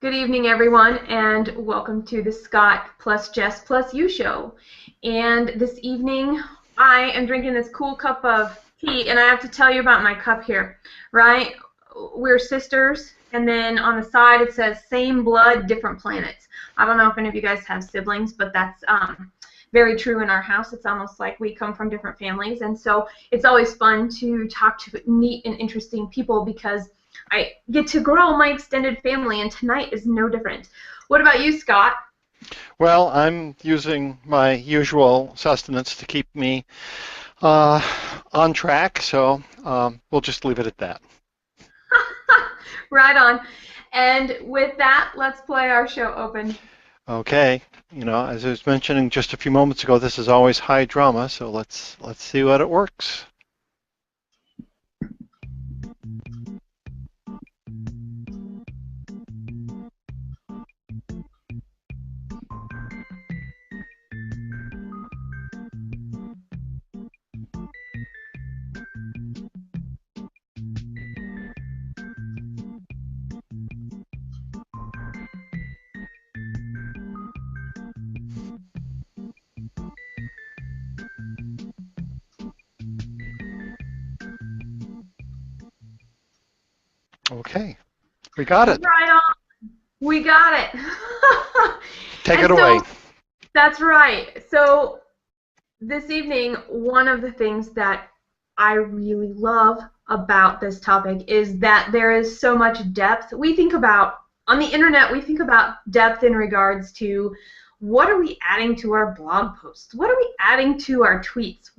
Good evening, everyone, and welcome to the Scott plus Jess plus You show. And this evening, I am drinking this cool cup of tea, and I have to tell you about my cup here, right? We're sisters, and then on the side it says same blood, different planets. I don't know if any of you guys have siblings, but that's very true in our house. It's almost like we come from different families, and so it's always fun to talk to neat and interesting people because I get to grow my extended family, and tonight is no different. What about you, Scott? Well, I'm using my usual sustenance to keep me uh, on track, so we'll just leave it at that. Right on. And with that, let's play our show open. Okay, as I was mentioning just a few moments ago, this is always high drama, so let's see what it works. Okay, we got it. Right on. We got it. Take And it away. so that's right. So this evening, one of the things that I really love about this topic is that there is so much depth. On the internet, we think about depth in regards to what are we adding to our blog posts? What are we adding to our tweets?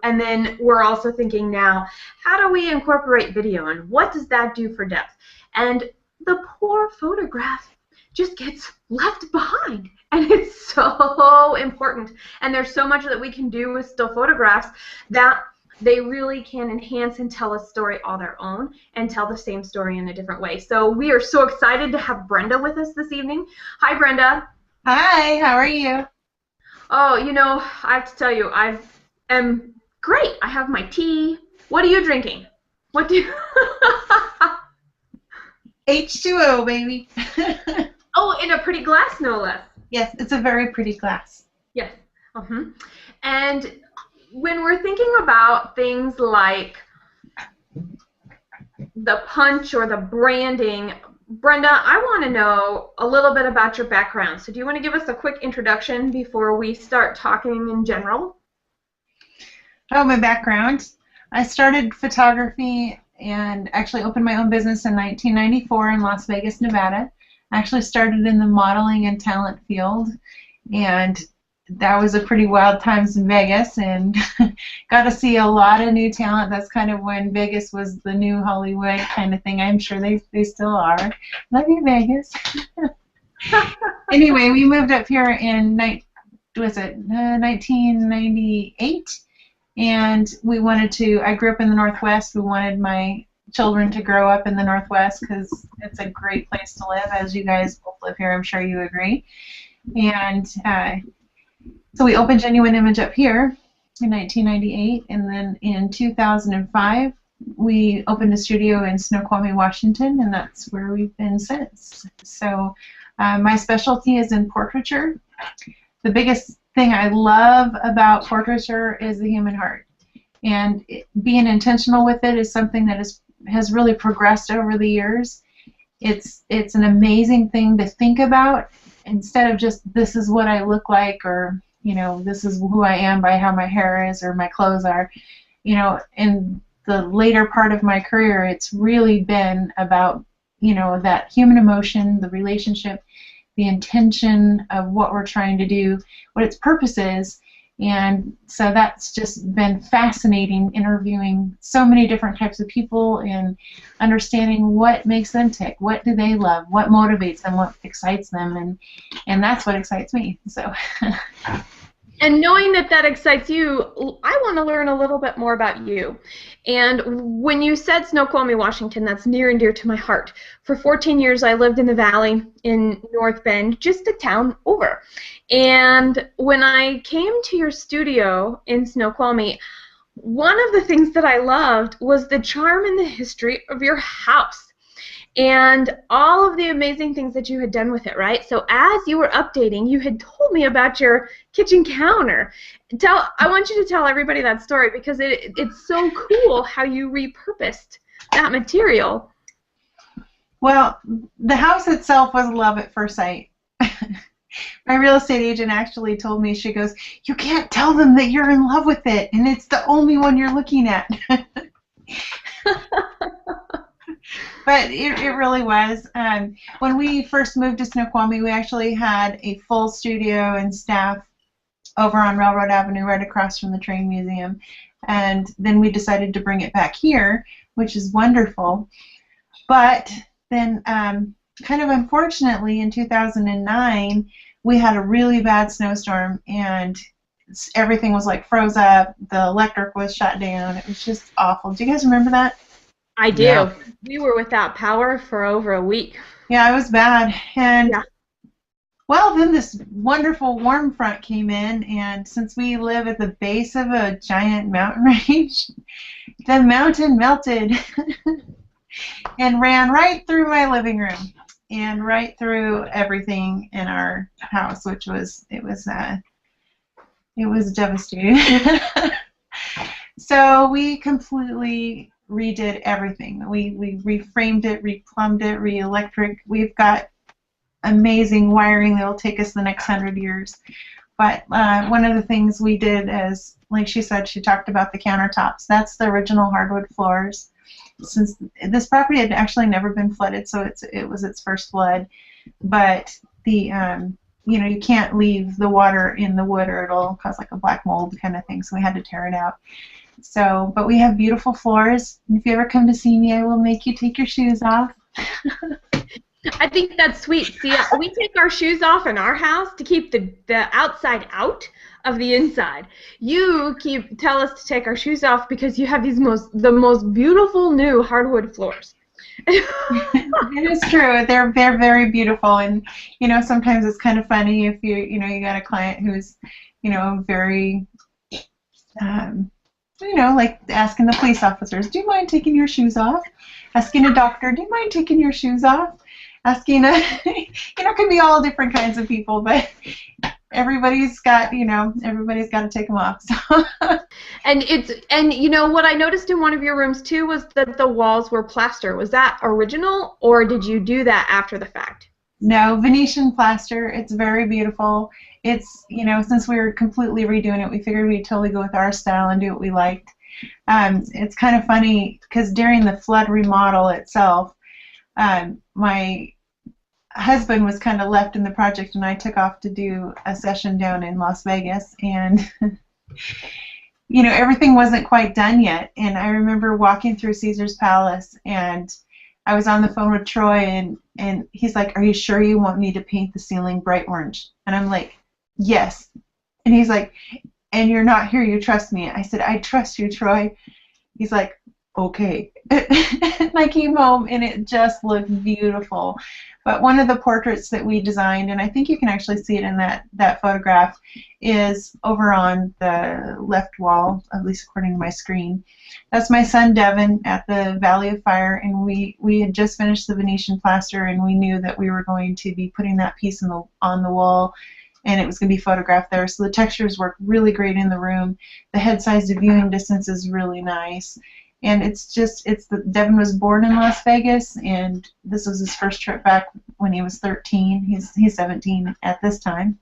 And then we're also thinking now, how do we incorporate video and what does that do for depth? And the poor photograph just gets left behind. And it's so important. And there's so much that we can do with still photographs that they really can enhance and tell a story all their own and tell the same story in a different way. So we are so excited to have Brenda with us this evening. Hi, Brenda. Hi, how are you? Oh, I have to tell you, I am great. I have my tea. What are you drinking? What do you... H2O, baby. Oh, in a pretty glass, no less. Yes, it's a very pretty glass. Yes. And when we're thinking about things like the punch or the branding, Brenda, I want to know a little bit about your background. So do you want to give us a quick introduction before we start talking in general? Oh, my background. I started photography and actually opened my own business in 1994 in Las Vegas, Nevada. I actually started in the modeling and talent field, and that was a pretty wild times in Vegas, and got to see a lot of new talent. That's kind of when Vegas was the new Hollywood kind of thing. I'm sure they still are. Love you, Vegas. Anyway, we moved up here in 1998, and I grew up in the Northwest. We wanted my children to grow up in the Northwest because it's a great place to live, as you guys both live here. I'm sure you agree. And so we opened Genuine Image up here in 1998, and then in 2005 we opened a studio in Snoqualmie, Washington, and that's where we've been since. So my specialty is in portraiture. The biggest thing I love about portraiture is the human heart, and being intentional with it is something that has really progressed over the years. It's an amazing thing to think about instead of just this is what I look like, or this is who I am by how my hair is or my clothes are. In the later part of my career, it's really been about that human emotion, the relationship, the intention of what we're trying to do, what its purpose is. And so that's just been fascinating, interviewing so many different types of people and understanding what makes them tick, what do they love, what motivates them, what excites them, and that's what excites me. So. And knowing that that excites you, I want to learn a little bit more about you. And when you said Snoqualmie, Washington, that's near and dear to my heart. For 14 years, I lived in the Valley in North Bend, just a town over. And when I came to your studio in Snoqualmie, one of the things that I loved was the charm and the history of your house. and all of the amazing things that you had done with it, right? So as you were updating, you had told me about your kitchen counter. I want you to tell everybody that story because it's so cool how you repurposed that material. Well, the house itself was love at first sight. My real estate agent actually told me, she goes, "You can't tell them that you're in love with it, and it's the only one you're looking at." But it really was. When we first moved to Snoqualmie, we actually had a full studio and staff over on Railroad Avenue right across from the Train Museum. And then we decided to bring it back here, which is wonderful. But then, kind of unfortunately, in 2009, we had a really bad snowstorm, and everything was like froze up. The electric was shut down. It was just awful. Do you guys remember that? I do. Yeah. We were without power for over a week. Yeah, it was bad. And yeah. Well, then this wonderful warm front came in, and since we live at the base of a giant mountain range, the mountain melted and ran right through my living room and right through everything in our house, which was it was devastating. So we completely redid everything. We reframed it, replumbed it, re-electric. We've got amazing wiring that will take us the next 100 years. But one of the things we did is, like she said, she talked about the countertops. That's the original hardwood floors. Since this property had actually never been flooded, so it was its first flood. But the you can't leave the water in the wood or it'll cause like a black mold kind of thing. So we had to tear it out. So, but we have beautiful floors. And if you ever come to see me, I will make you take your shoes off. I think that's sweet. See, we take our shoes off in our house to keep the outside out of the inside. You tell us to take our shoes off because you have the most beautiful new hardwood floors. It is true. They're very beautiful, and sometimes it's kind of funny if you got a client who's very like asking the police officers, "Do you mind taking your shoes off?" Asking a doctor, "Do you mind taking your shoes off?" Asking it can be all different kinds of people, but everybody's got to take them off. So. And what I noticed in one of your rooms too was that the walls were plaster. Was that original, or did you do that after the fact? No, Venetian plaster. It's very beautiful. It's since we were completely redoing it, we figured we'd totally go with our style and do what we liked. It's kind of funny because during the flood remodel itself, my husband was kind of left in the project, and I took off to do a session down in Las Vegas, and everything wasn't quite done yet. And I remember walking through Caesar's Palace, and I was on the phone with Troy, and he's like, "Are you sure you want me to paint the ceiling bright orange?" And I'm like, "Yes." And he's like, "And you're not here, you trust me?" I said, "I trust you, Troy." He's like, "Okay." And I came home, and it just looked beautiful. But one of the portraits that we designed, and I think you can actually see it in that photograph, is over on the left wall, at least according to my screen. That's my son Devin at the Valley of Fire, and we had just finished the Venetian plaster, and we knew that we were going to be putting that piece on the wall, and it was going to be photographed there. So the textures work really great in the room. The head size to viewing distance is really nice. And Devin was born in Las Vegas, and this was his first trip back when he was 13. He's 17 at this time.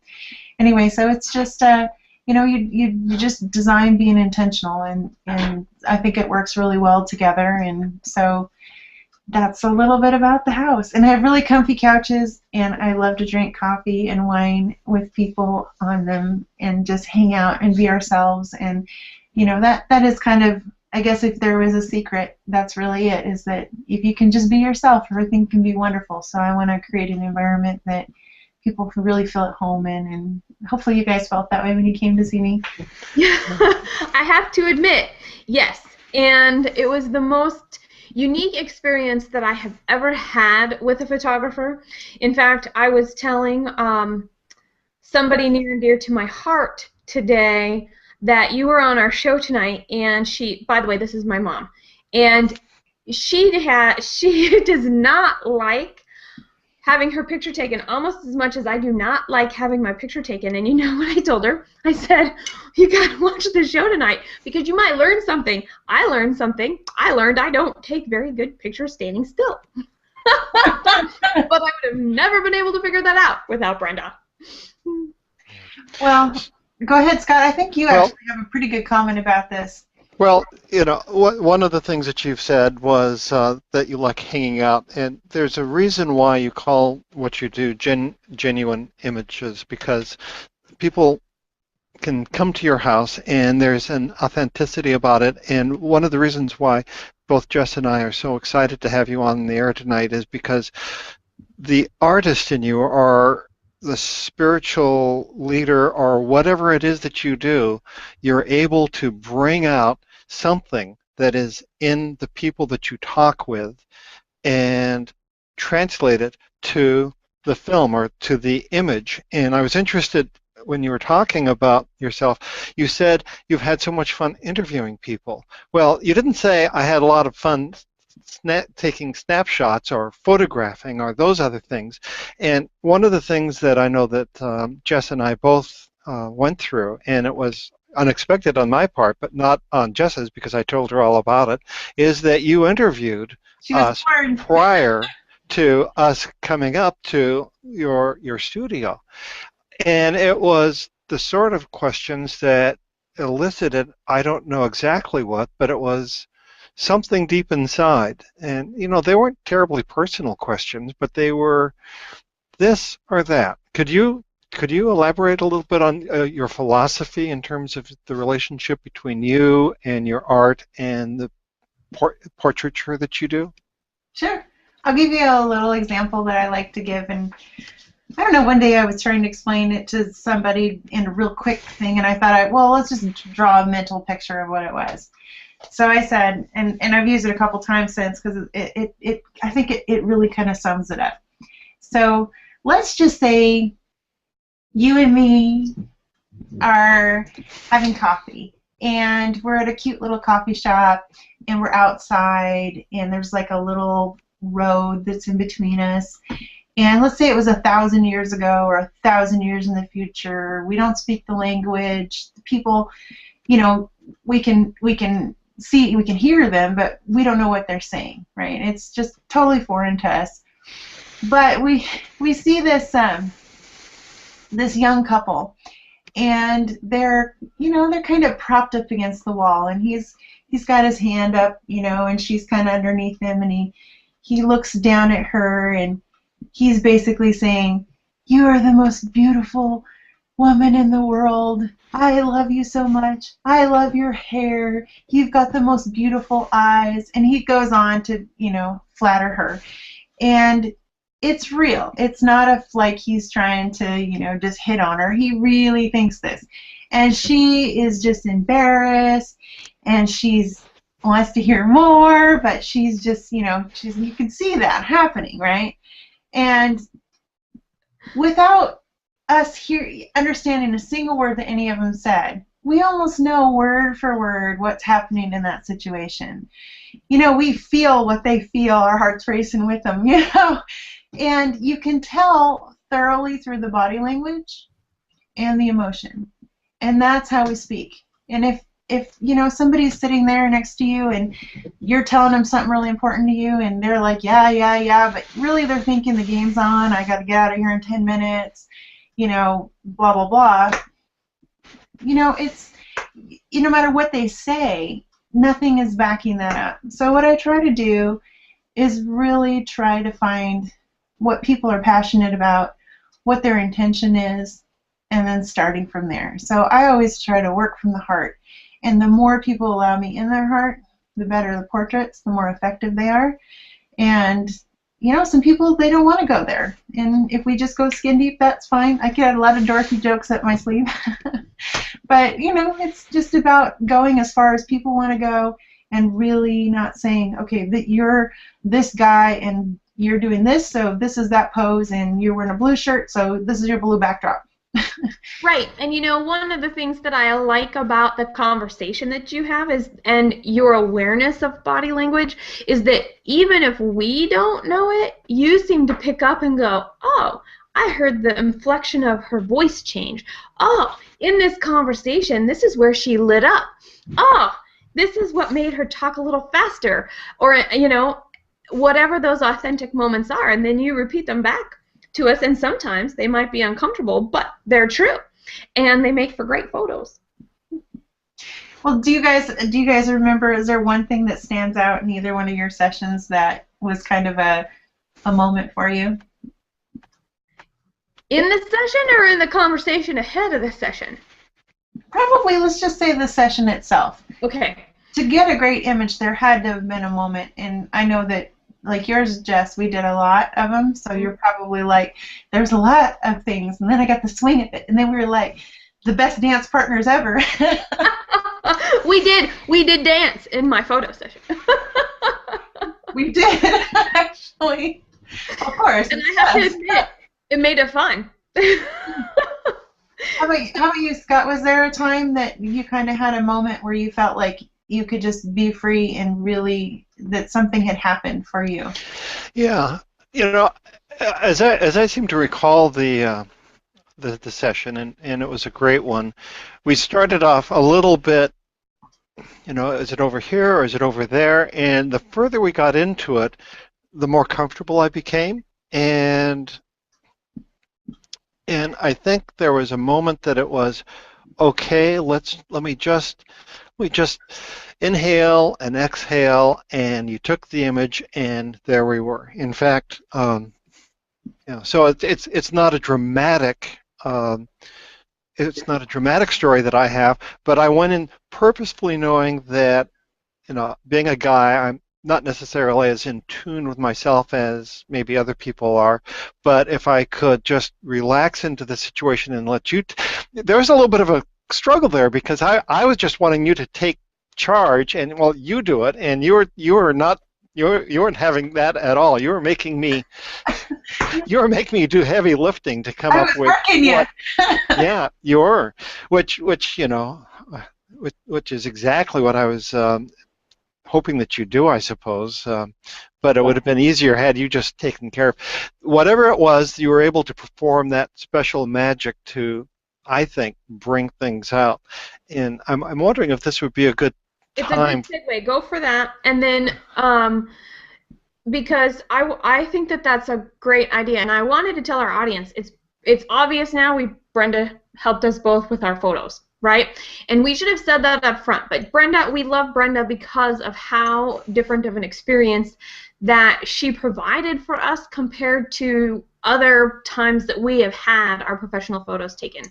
Anyway, so it's just you just design being intentional, and I think it works really well together. And so that's a little bit about the house. And I have really comfy couches, and I love to drink coffee and wine with people on them and just hang out and be ourselves. And that is kind of, I guess, if there was a secret, that's really it, is that if you can just be yourself, everything can be wonderful. So I want to create an environment that people can really feel at home in, and hopefully you guys felt that way when you came to see me. I have to admit, yes. And it was the most unique experience that I have ever had with a photographer. In fact, I was telling somebody near and dear to my heart today that you were on our show tonight, and by the way, this is my mom, and she does not like having her picture taken almost as much as I do not like having my picture taken. And you know what I told her? I said, you got to watch the show tonight because you might learn something. I learned something. I learned I don't take very good pictures standing still. But I would have never been able to figure that out without Brenda. Well, go ahead, Scott. I think you actually have a pretty good comment about this. Well, you know, one of the things that you've said was that you like hanging out, and there's a reason why you call what you do genuine images, because people can come to your house and there's an authenticity about it. And one of the reasons why both Jess and I are so excited to have you on the air tonight is because the artist in you, or the spiritual leader, or whatever it is that you do, you're able to bring out something that is in the people that you talk with and translate it to the film or to the image. And I was interested when you were talking about yourself, you said you've had so much fun interviewing people. Well, you didn't say I had a lot of fun taking snapshots or photographing or those other things. And one of the things that I know that Jess and I both went through, and it was unexpected on my part, but not on Jess's because I told her all about it, is that you interviewed us prior to us coming up to your studio. And it was the sort of questions that elicited, I don't know exactly what, but it was something deep inside. And, you know, they weren't terribly personal questions, but they were this or that. Could you elaborate a little bit on your philosophy in terms of the relationship between you and your art and the portraiture that you do? Sure. I'll give you a little example that I like to give. And I don't know, one day I was trying to explain it to somebody in a real quick thing, and I thought, well, let's just draw a mental picture of what it was. So I said, and I've used it a couple times since because I think it really kind of sums it up. So let's just say you and me are having coffee, and we're at a cute little coffee shop, and we're outside, and there's like a little road that's in between us. And let's say it was 1,000 years ago or 1,000 years in the future. We don't speak the language. The people, you know, we can see, we can hear them, but we don't know what they're saying, right? It's just totally foreign to us. But we see this this young couple, and they're kind of propped up against the wall, and he's got his hand up, you know, and she's kind of underneath him, and he looks down at her, and he's basically saying, "You are the most beautiful woman in the world. I love you so much. I love your hair. You've got the most beautiful eyes." And he goes on to, you know, flatter her. And it's real. It's not like he's trying to, you know, just hit on her. He really thinks this. And she is just embarrassed, and she's wants to hear more, but she's just, you know, you can see that happening, right? And without us understanding a single word that any of them said, we almost know word for word what's happening in that situation. You know, we feel what they feel, our heart's racing with them, you know, and you can tell thoroughly through the body language and the emotion, and that's how we speak. And if you know, somebody's sitting there next to you and you're telling them something really important to you, and they're like, yeah, but really they're thinking the game's on, I got to get out of here in 10 minutes, you know, blah, blah, blah. You know, no matter what they say, nothing is backing that up. So what I try to do is really try to find what people are passionate about, what their intention is, and then starting from there. So I always try to work from the heart. And the more people allow me in their heart, the better the portraits, the more effective they are. And, you know, some people, they don't want to go there. And if we just go skin deep, that's fine. I get a lot of Dorothy jokes up my sleeve. But, you know, it's just about going as far as people want to go and really not saying, okay, that you're this guy and you're doing this, so this is that pose, and you're wearing a blue shirt, so this is your blue backdrop. Right, and you know, one of the things that I like about the conversation that you have is, and your awareness of body language, is that even if we don't know it, you seem to pick up and go, oh, I heard the inflection of her voice change. Oh, in this conversation, this is where she lit up. Oh, this is what made her talk a little faster. Or, you know, whatever those authentic moments are, and then you repeat them back to us, and sometimes they might be uncomfortable, but they're true. And they make for great photos. Well, do you guys remember, is there one thing that stands out in either one of your sessions that was kind of a moment for you? In the session or in the conversation ahead of the session? Probably, let's just say the session itself. Okay. To get a great image, there had to have been a moment, and I know that, like yours, Jess, we did a lot of them, so you're probably like, there's a lot of things, and then I got the swing of it, and then we were like, the best dance partners ever. We did dance in my photo session. We did, actually. Of course. And I have to admit, it made it fun. How about you, Scott? Was there a time that you kind of had a moment where you felt like you could just be free and really that something had happened for you? Yeah, you know, as I seem to recall the session, and it was a great one. We started off a little bit, you know, is it over here or is it over there? And the further we got into it, the more comfortable I became, and I think there was a moment that it was, okay, let me just inhale and exhale, and you took the image, and there we were. In fact, you know, so it's not a dramatic story that I have, but I went in purposefully knowing that, you know, being a guy, I'm not necessarily as in tune with myself as maybe other people are, but if I could just relax into the situation and let you, there was a little bit of a struggle there, because I was just wanting you to take charge, and well, you do it, and you weren't having that at all. You were making me do heavy lifting to come up with working you. Yeah, you were, which you know, which is exactly what I was hoping that you do, I suppose. But it would have been easier had you just taken care of whatever it was. You were able to perform that special magic to, I think, bring things out. And I'm wondering if this would be a good time. It's a good segue. Go for that. And then, because I think that that's a great idea, and I wanted to tell our audience, it's obvious now. Brenda helped us both with our photos, right? And we should have said that up front. But Brenda, we love Brenda because of how different of an experience that she provided for us compared to other times that we have had our professional photos taken.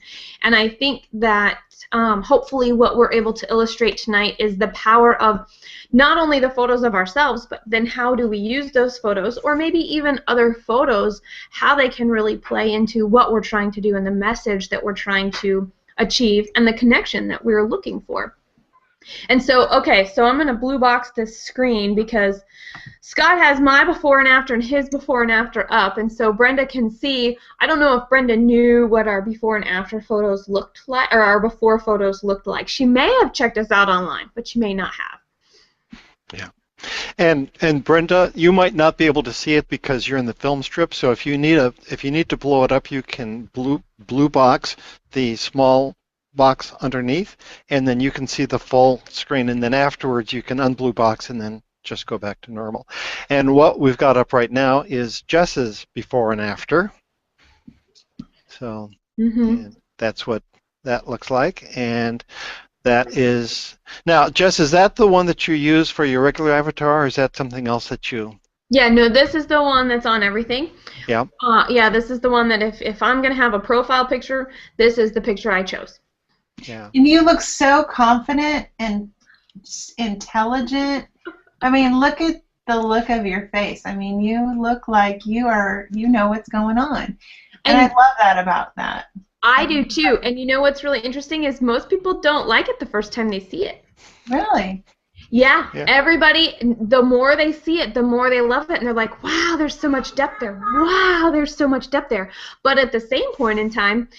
And I think that hopefully what we're able to illustrate tonight is the power of not only the photos of ourselves, but then how do we use those photos, or maybe even other photos, how they can really play into what we're trying to do and the message that we're trying to achieve and the connection that we're looking for. And so, okay, so I'm going to blue box this screen because Scott has my before and after and his before and after up, and so Brenda can see. I don't know if Brenda knew what our before and after photos looked like, or our before photos looked like. She may have checked us out online, but she may not have. Yeah. And Brenda, you might not be able to see it because you're in the film strip, so if you need to blow it up, you can blue box the small box underneath, and then you can see the full screen, and then afterwards you can unblue box and then just go back to normal. And what we've got up right now is Jess's before and after. So that's what that looks like, and that is, now Jess, is that the one that you use for your regular avatar, or is that something else that you? Yeah, no, this is the one that's on everything. Yeah. Yeah, this is the one that if I'm going to have a profile picture, this is the picture I chose. Yeah. And you look so confident and intelligent. I mean, look at the look of your face. I mean, you look like you know what's going on. And I love that about that. I do too. And you know what's really interesting is most people don't like it the first time they see it. Really? Yeah, Yeah. everybody, the more they see it, the more they love it, and they're like, wow, there's so much depth there. Wow, there's so much depth there. But at the same point in time,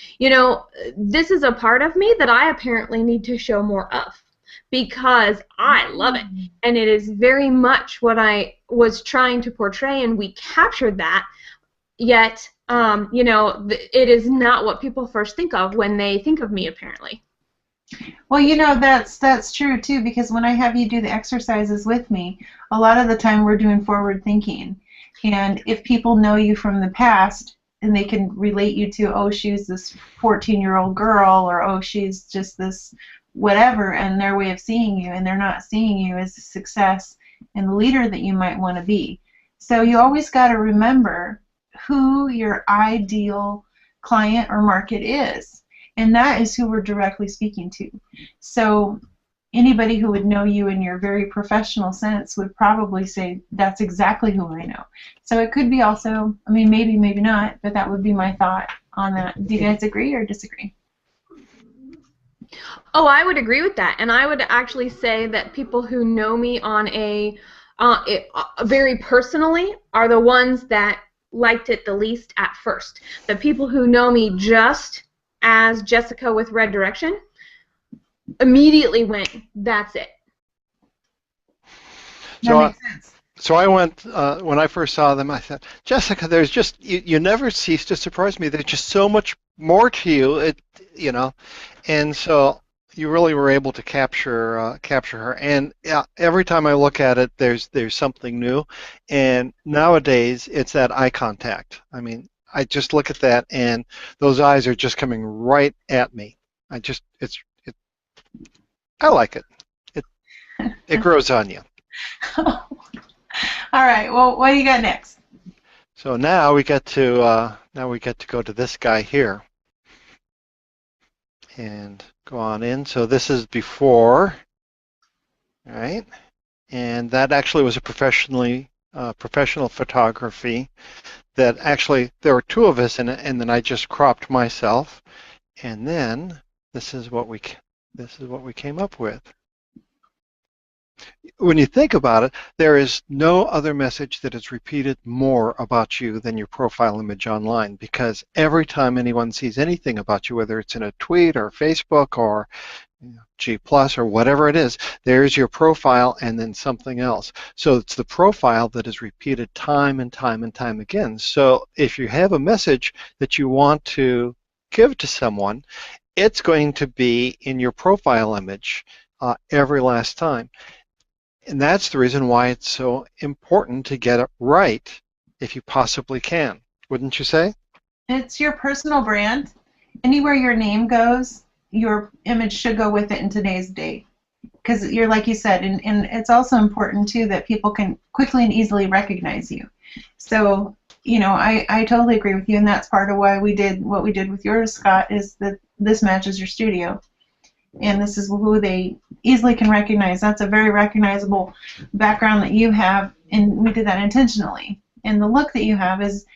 this is a part of me that I apparently need to show more of because I love it. And it is very much what I was trying to portray, and we captured that, yet, it is not what people first think of when they think of me, apparently. Well, that's true too, because when I have you do the exercises with me, a lot of the time we're doing forward thinking. And if people know you from the past and they can relate you to, oh, she's this 14-year-old girl, or oh, she's just this whatever, and their way of seeing you, and they're not seeing you as a success and the leader that you might want to be. So you always got to remember who your ideal client or market is. And that is who we're directly speaking to. So anybody who would know you in your very professional sense would probably say, that's exactly who I know. So it could be also, I mean, maybe, maybe not, but that would be my thought on that. Do you guys agree or disagree? Oh, I would agree with that. And I would actually say that people who know me on very personally are the ones that liked it the least at first. The people who know me just as Jessica with Red Direction immediately went, that's it. That makes sense. So I went, when I first saw them, I thought, Jessica, there's just, you never cease to surprise me. There's just so much more to you, and so you really were able to capture her. And yeah, every time I look at it, there's something new. And nowadays, it's that eye contact. I mean, I just look at that, and those eyes are just coming right at me. I like it. It grows on you. All right. Well, what do you got next? So now we get to go to this guy here, and go on in. So this is before, right? And that actually was a professional photography. That actually there were two of us in it, and then I just cropped myself, and then this is what we came up with. When you think about it, there is no other message that is repeated more about you than your profile image online, because every time anyone sees anything about you, whether it's in a tweet or Facebook or G+ or whatever it is, there's your profile and then something else. So it's the profile that is repeated time and time and time again. So if you have a message that you want to give to someone, it's going to be in your profile image every last time. And that's the reason why it's so important to get it right if you possibly can. Wouldn't you say? It's your personal brand. Anywhere your name goes, your image should go with it in today's day. Because you're, like you said, and it's also important too that people can quickly and easily recognize you. So, I totally agree with you, and that's part of why we did what we did with yours, Scott, is that this matches your studio. And this is who they easily can recognize. That's a very recognizable background that you have, and we did that intentionally. And the look that you have is,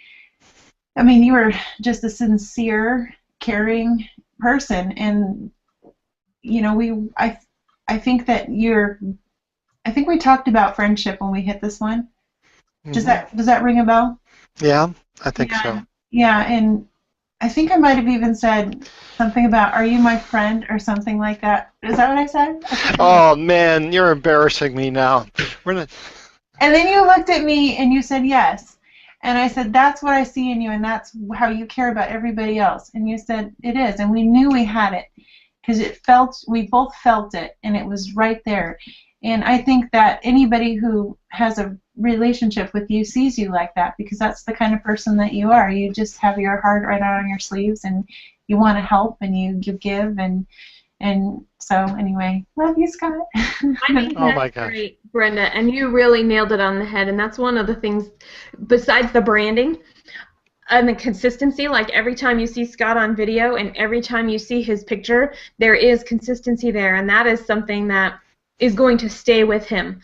I mean, you are just a sincere, caring person, and I think that I think we talked about friendship when we hit this one. Does that ring a bell? Yeah, I think so. Yeah, and I think I might have even said something about, are you my friend, or something like that. Is that what I said? Oh man, you're embarrassing me now. And then you looked at me and you said yes. And I said, that's what I see in you, and that's how you care about everybody else. And you said, it is. And we knew we had it, because we both felt it, and it was right there. And I think that anybody who has a relationship with you sees you like that, because that's the kind of person that you are. You just have your heart right out on your sleeves, and you want to help, and you give, and so anyway, love you, Scott. I think that's great, Brenda, and you really nailed it on the head, and that's one of the things, besides the branding and the consistency, like every time you see Scott on video and every time you see his picture, there is consistency there, and that is something that is going to stay with him.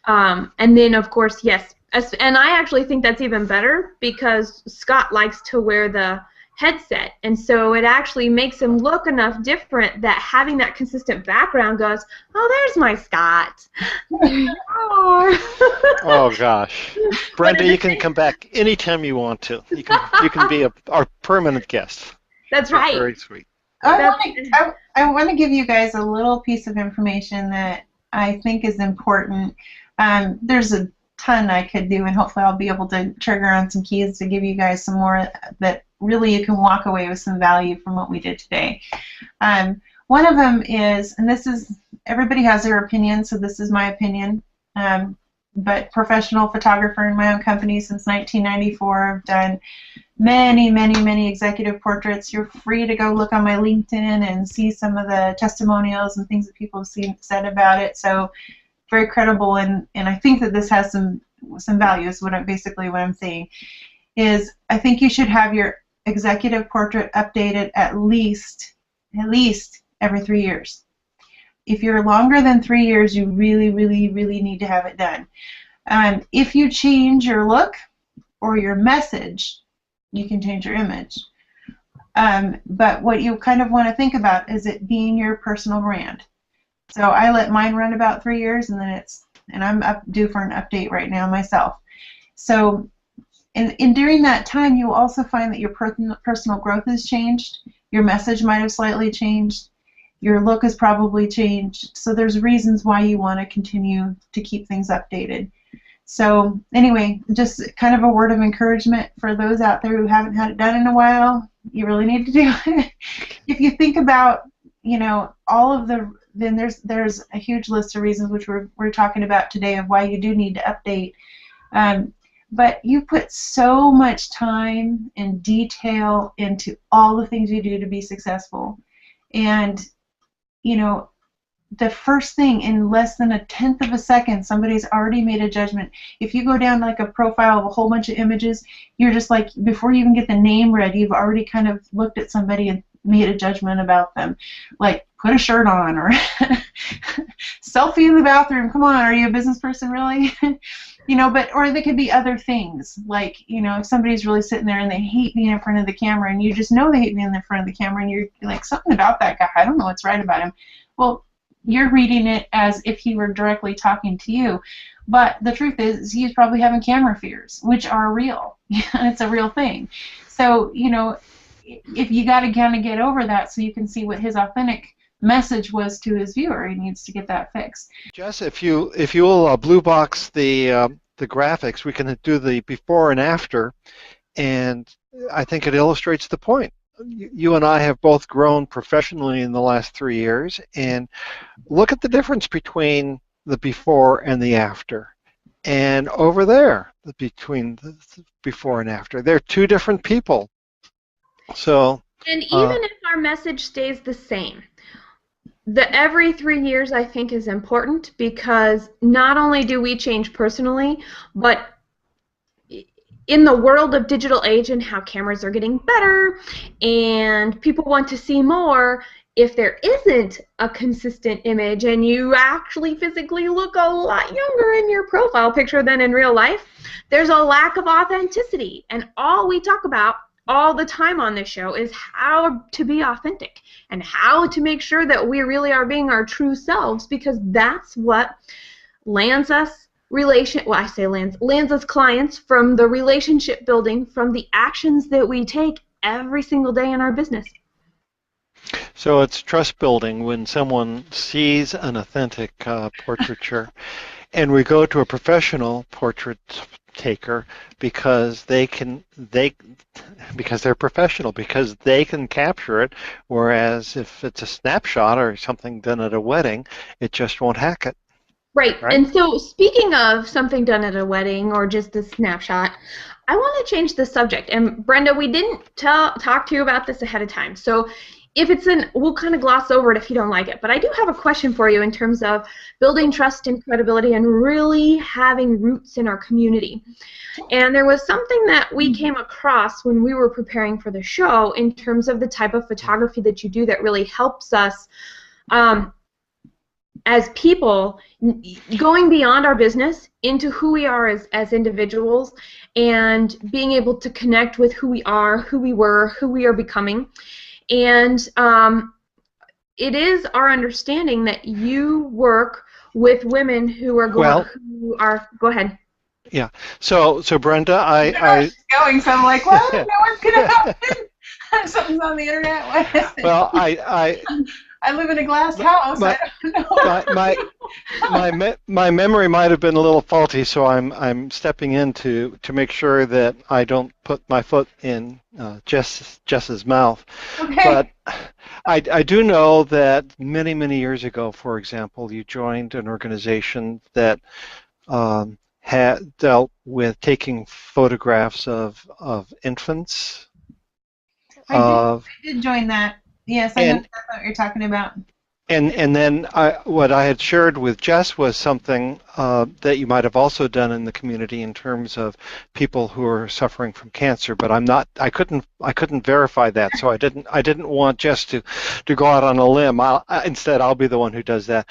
And then, of course, yes, and I actually think that's even better, because Scott likes to wear the headset, and so it actually makes him look enough different that having that consistent background goes, oh, there's my Scott. There you are. Oh gosh, Brenda, you can come back anytime you want to. You can be our permanent guest. That's right. Very sweet. I want to give you guys a little piece of information that I think is important. There's a ton I could do, and hopefully I'll be able to trigger on some keys to give you guys some more that really you can walk away with some value from what we did today. One of them is, and this is, everybody has their opinion, so this is my opinion, but professional photographer in my own company since 1994. I've done many, many, many executive portraits. You're free to go look on my LinkedIn and see some of the testimonials and things that people have said about it. So very credible, and I think that this has some value. Is basically what I'm saying is I think you should have your executive portrait updated at least every 3 years. If you're longer than 3 years, you really, really, really need to have it done. If you change your look or your message, you can change your image. But what you kind of want to think about is it being your personal brand. So I let mine run about 3 years, and then I'm due for an update right now myself. So, and during that time, you will also find that your personal growth has changed. Your message might have slightly changed. Your look has probably changed. So there's reasons why you want to continue to keep things updated. So anyway, just kind of a word of encouragement for those out there who haven't had it done in a while. You really need to do it. If you think about, all of the, then there's a huge list of reasons which we're talking about today of why you do need to update. But you put so much time and detail into all the things you do to be successful. And, the first thing, in less than 1/10 of a second, somebody's already made a judgment. If you go down like a profile of a whole bunch of images, you're just like, before you even get the name read, you've already kind of looked at somebody and made a judgment about them. Like, put a shirt on, or selfie in the bathroom. Come on, are you a business person, really? Or they could be other things. Like, if somebody's really sitting there and they hate being in front of the camera, and you just know they hate being in front of the camera, and you're like, something about that guy, I don't know what's right about him. Well, you're reading it as if he were directly talking to you. But the truth is, he's probably having camera fears, which are real. It's a real thing. So, if you got to kind of get over that so you can see what his authentic message was to his viewer, he needs to get that fixed. Jess, if you'll blue box the graphics, we can do the before and after, and I think it illustrates the point. You and I have both grown professionally in the last 3 years, and look at the difference between the before and the after. And over there, between the before and after, they're two different people. So, and even if our message stays the same, the every 3 years I think is important, because not only do we change personally, but in the world of digital age and how cameras are getting better and people want to see more, if there isn't a consistent image and you actually physically look a lot younger in your profile picture than in real life, there's a lack of authenticity. And all we talk about all the time on this show is how to be authentic and how to make sure that we really are being our true selves, because that's what lands us lands us clients from the relationship building, from the actions that we take every single day in our business. So it's trust building when someone sees an authentic portraiture, and we go to a professional portrait taker because because they're professional, because they can capture it, whereas if it's a snapshot or something done at a wedding, it just won't hack it. Right. And so speaking of something done at a wedding or just a snapshot, I want to change the subject. And Brenda, we didn't talk to you about this ahead of time. So if it's we'll kind of gloss over it if you don't like it. But I do have a question for you in terms of building trust and credibility and really having roots in our community. And there was something that we came across when we were preparing for the show in terms of the type of photography that you do that really helps us as people, going beyond our business into who we are as individuals, and being able to connect with who we are, who we were, who we are becoming. And it is our understanding that you work with women who are going, go ahead. Yeah. So Brenda, she's going. So I'm like, what? No one's gonna happen. Something's on the internet. What is it? Well, I live in a glass house. I don't know. My memory might have been a little faulty, so I'm stepping in to make sure that I don't put my foot in Jess's mouth. Okay. But I do know that many years ago, for example, you joined an organization that had dealt with taking photographs of infants. I did join that. Yes, I know exactly what you're talking about. And then what I had shared with Jess was something that you might have also done in the community in terms of people who are suffering from cancer, but I couldn't verify that, so I didn't want Jess to go out on a limb. Instead, I'll be the one who does that.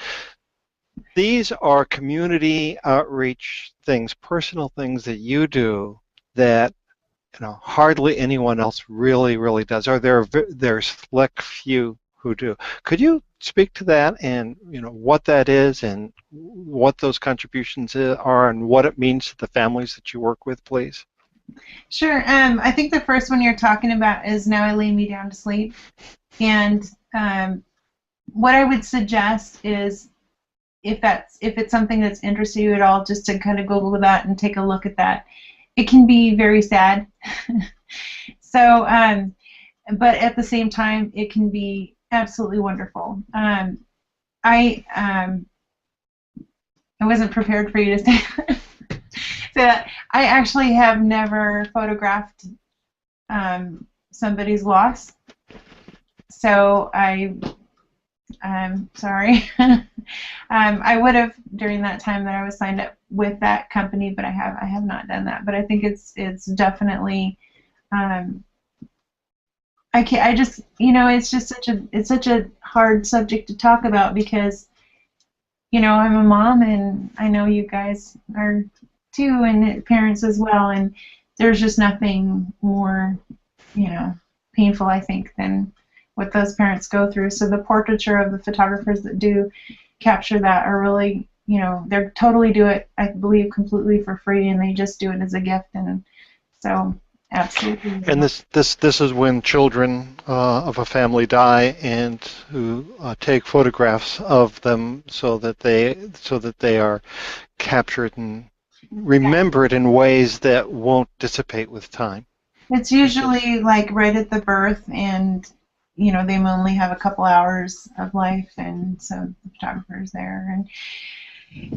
These are community outreach things, personal things that you do that hardly anyone else really does, or there's select few who do. Could you speak to that and what that is and what those contributions are and what it means to the families that you work with, please? Sure. I think the first one you're talking about is Now I Lay Me Down to Sleep. And what I would suggest is if it's something that's interested you at all, just to kind of Google that and take a look at that. It can be very sad. So, but at the same time, it can be absolutely wonderful. I wasn't prepared for you to say that. I actually have never photographed somebody's loss, so I'm sorry. I would have during that time that I was signed up with that company, but I have not done that. But I think it's definitely it's such a hard subject to talk about because I'm a mom and I know you guys are too, and parents as well, and there's just nothing more painful, I think, than what those parents go through. So the portraiture of the photographers that do capture that are really, they totally do it, I believe, completely for free, and they just do it as a gift, and so absolutely. And this is when children of a family die, and who take photographs of them so that they are captured and remembered in ways that won't dissipate with time. It's usually like right at the birth, and they only have a couple hours of life, and so the photographer's there. And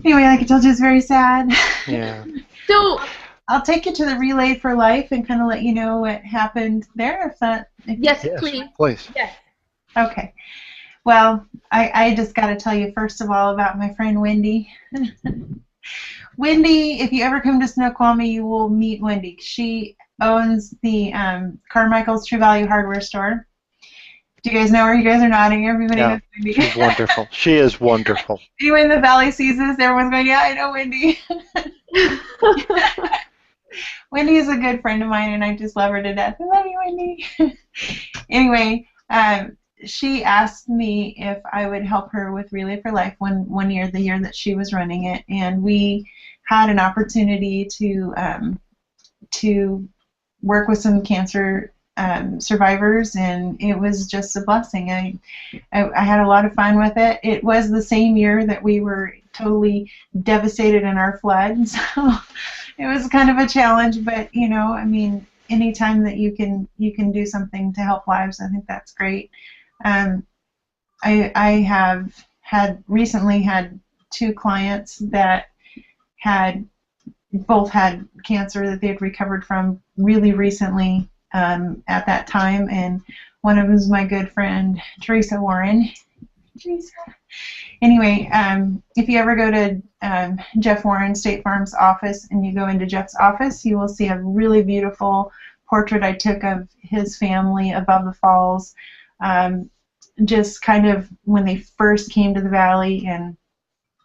anyway, like I told you, it's very sad. Yeah. So I'll take you to the Relay for Life and kind of let you know what happened there. Yes, please. Yes. Okay. Well, I just got to tell you first of all about my friend Wendy. Wendy, if you ever come to Snoqualmie, you will meet Wendy. She owns the Carmichael's True Value Hardware Store. Do you guys know her? You guys are nodding. Everybody knows Wendy. She's wonderful. She is wonderful. Anyway, the Valley sees this. Everyone's going, yeah, I know Wendy. Wendy is a good friend of mine, and I just love her to death. I love you, Wendy. Anyway, she asked me if I would help her with Relay for Life one year, the year that she was running it, and we had an opportunity to work with some cancer survivors, and it was just a blessing. I had a lot of fun with it. It was the same year that we were totally devastated in our flood, so it was kind of a challenge, but I mean, anytime that you can do something to help lives, I think that's great. I have recently had 2 clients that both had cancer that they had recovered from really recently at that time, and one of them is my good friend Teresa Warren. Teresa. Anyway, if you ever go to Jeff Warren State Farm's office and you go into Jeff's office, you will see a really beautiful portrait I took of his family above the falls, just kind of when they first came to the valley, and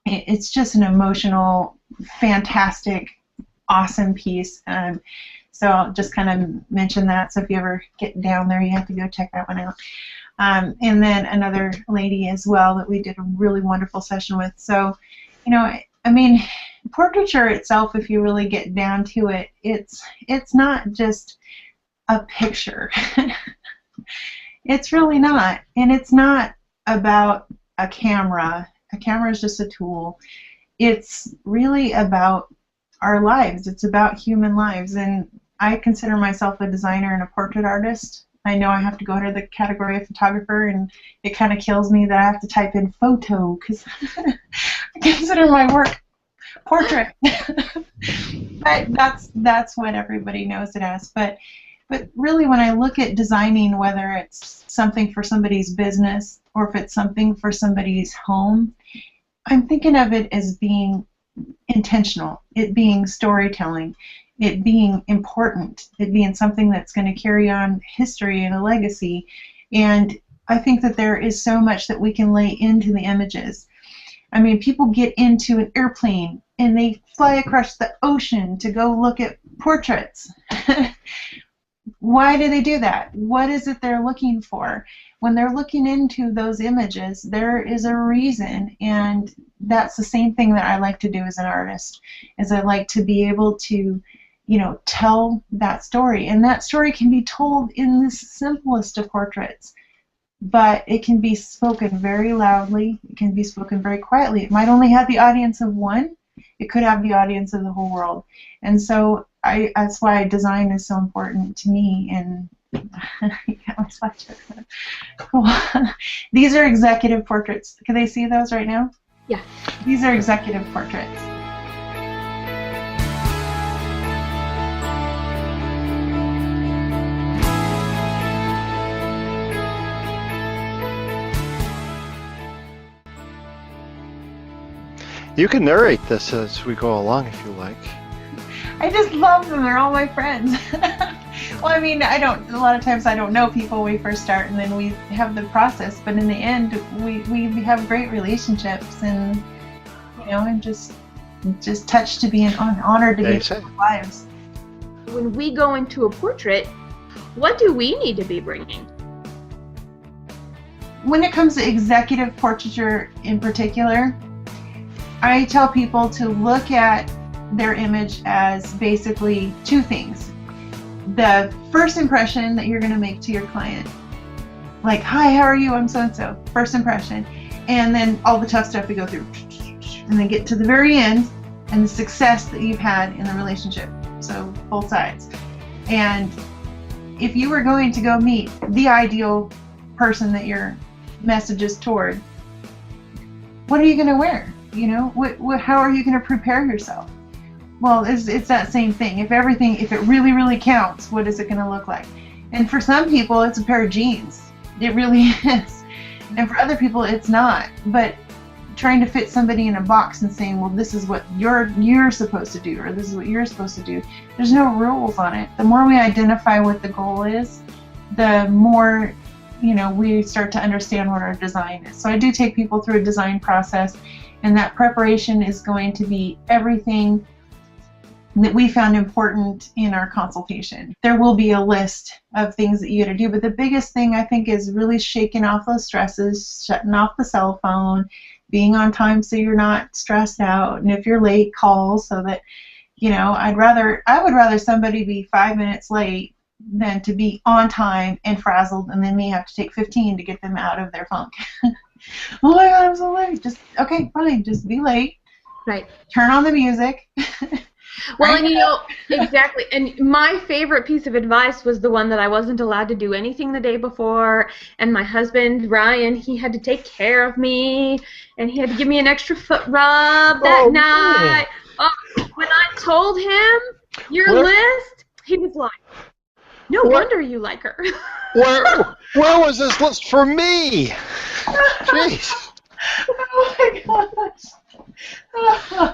it's just an emotional, fantastic, awesome piece. So I'll just kind of mention that. So if you ever get down there, you have to go check that one out. And then another lady as well that we did a really wonderful session with. So, you know, I mean, portraiture itself, if you really get down to it, it's not just a picture. It's really not. And it's not about a camera. A camera is just a tool. It's really about our lives. It's about human lives. And I consider myself a designer and a portrait artist. I know I have to go under the category of photographer, and it kind of kills me that I have to type in photo because I consider my work portrait. But that's what everybody knows it as. But really, when I look at designing, whether it's something for somebody's business or if it's something for somebody's home, I'm thinking of it as being intentional, it being storytelling, it being important, it being something that's going to carry on history and a legacy. And I think that there is so much that we can lay into the images. I mean, people get into an airplane and they fly across the ocean to go look at portraits. Why do they do that? What is it they're looking for? When they're looking into those images, there is a reason, and that's the same thing that I like to do as an artist, is I like to be able to, you know, tell that story. And that story can be told in the simplest of portraits, but it can be spoken very loudly, it can be spoken very quietly. It might only have the audience of one, it could have the audience of the whole world. And so that's why design is so important to me. And cool. These are executive portraits. Can they see those right now? Yeah. These are executive portraits. You can narrate this as we go along if you like. I just love them. They're all my friends. Well, I mean, a lot of times I don't know people when we first start, and then we have the process, but in the end, we have great relationships, and, you know, I'm just touched to be honored to be in their lives. When we go into a portrait, what do we need to be bringing? When it comes to executive portraiture in particular, I tell people to look at their image as basically two things. The first impression that you're going to make to your client, like, hi, how are you, I'm so-and-so, first impression, and then all the tough stuff we go through, and then get to the very end, and the success that you've had in the relationship, so both sides. And if you were going to go meet the ideal person that your message is toward, what are you going to wear? You know, how are you going to prepare yourself? Well, it's that same thing. If it really, really counts, what is it going to look like? And for some people, it's a pair of jeans. It really is. And for other people, it's not. But trying to fit somebody in a box and saying, well, this is what you're supposed to do, or this is what you're supposed to do, there's no rules on it. The more we identify what the goal is, the more, you know, we start to understand what our design is. So I do take people through a design process, and that preparation is going to be everything that we found important in our consultation. There will be a list of things that you got to do, but the biggest thing I think is really shaking off those stresses, shutting off the cell phone, being on time so you're not stressed out, and if you're late, call so that, you know, I would rather somebody be 5 minutes late than to be on time and frazzled and then me have to take 15 to get them out of their funk. Oh my God, I'm so late. Just, okay, fine, just be late. Right. Turn on the music. Well, and you know, exactly. And my favorite piece of advice was the one that I wasn't allowed to do anything the day before, and my husband, Ryan, he had to take care of me, and he had to give me an extra foot rub that night. Oh, when I told him your list, he was like, no wonder you like her. Where was this list for me? Jeez. Oh my gosh.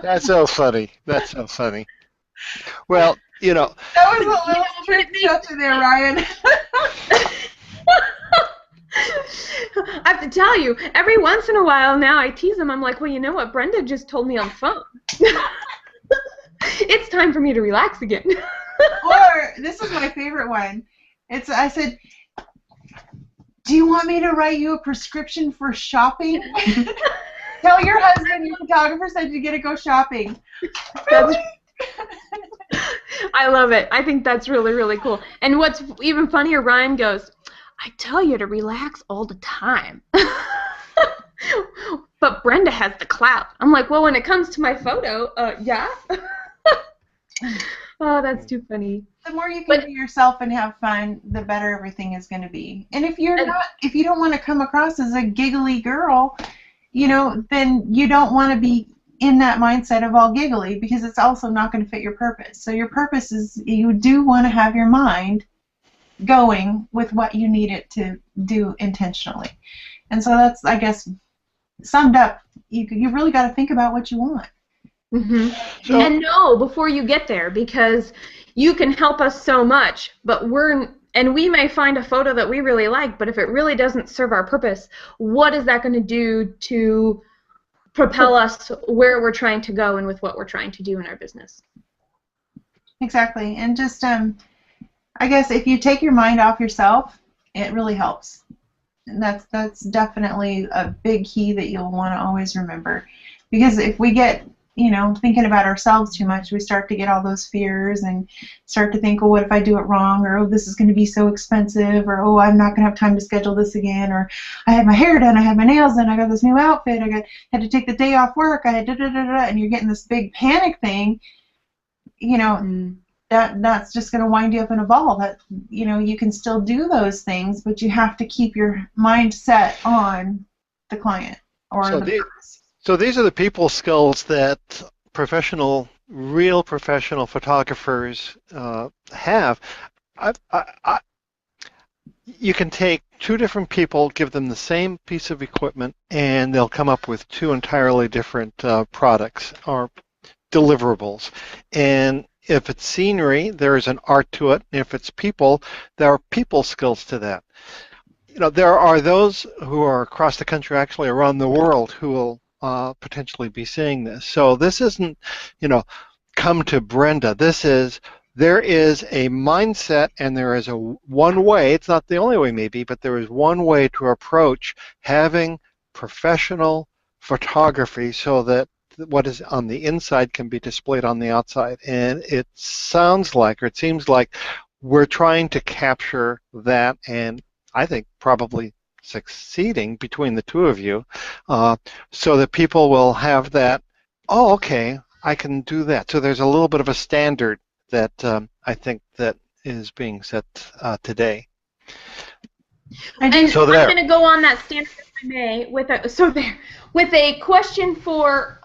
That's so funny. That's so funny. Well, you know. That was a little trick shot there, Ryan. I have to tell you, every once in a while now I tease him. I'm like, well, you know what Brenda just told me on the phone? It's time for me to relax again. Or, this is my favorite one. I said, do you want me to write you a prescription for shopping? Tell your husband your photographer said you get to go shopping. That's, I love it. I think that's really, really cool. And what's even funnier, Ryan goes, I tell you to relax all the time. But Brenda has the clout. I'm like, well, when it comes to my photo, yeah. Oh, that's too funny. The more you can be yourself and have fun, the better everything is going to be. And if you don't want to come across as a giggly girl, you know, then you don't want to be in that mindset of all giggly, because it's also not going to fit your purpose. So your purpose is, you do want to have your mind going with what you need it to do intentionally. And so that's, I guess, summed up, you really got to think about what you want. Mm-hmm. So, and know before you get there, because you can help us so much, but we may find a photo that we really like, but if it really doesn't serve our purpose, what is that going to do to propel us where we're trying to go and with what we're trying to do in our business? Exactly. And just, I guess if you take your mind off yourself, it really helps. And that's definitely a big key that you'll want to always remember. Because if we get, you know, thinking about ourselves too much, we start to get all those fears and start to think, oh, what if I do it wrong? Or, oh, this is going to be so expensive. Or, oh, I'm not going to have time to schedule this again. Or, I had my hair done, I had my nails done, I got this new outfit, had to take the day off work, I had da-da-da-da, and you're getting this big panic thing, you know, that's just going to wind you up in a ball. That, you know, you can still do those things, but you have to keep your mind set on the client or the purpose. So these are the people skills that real professional photographers have. You can take two different people, give them the same piece of equipment, and they'll come up with two entirely different products or deliverables. And if it's scenery, there is an art to it. If it's people, there are people skills to that. You know, there are those who are across the country, actually around the world, who will potentially be seeing this. So this isn't, you know, come to Brenda. There is a mindset, and there is one way. It's not the only way maybe, but there is one way to approach having professional photography so that what is on the inside can be displayed on the outside. And it sounds like, or it seems like, we're trying to capture that, and I think probably succeeding between the two of you, so that people will have that, oh, okay, I can do that. So there's a little bit of a standard that I think that is being set today. And so I'm going to go on that standard, if I may, with a question for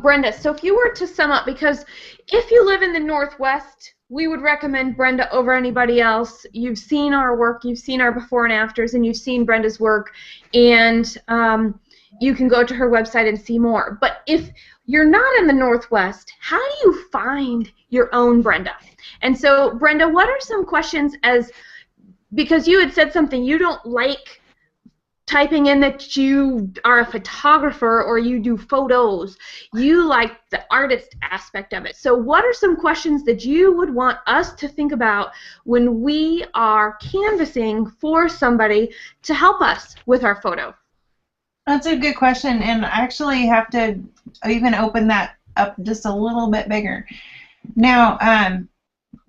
Brenda. So if you were to sum up, because if you live in the Northwest, we would recommend Brenda over anybody else. You've seen our work, you've seen our before and afters, and you've seen Brenda's work, and you can go to her website and see more. But if you're not in the Northwest, how do you find your own Brenda? And so, Brenda, what are some questions, because you had said something, you don't like typing in that you are a photographer or you do photos. You like the artist aspect of it. So what are some questions that you would want us to think about when we are canvassing for somebody to help us with our photo? That's a good question, and I actually have to even open that up just a little bit bigger. Now,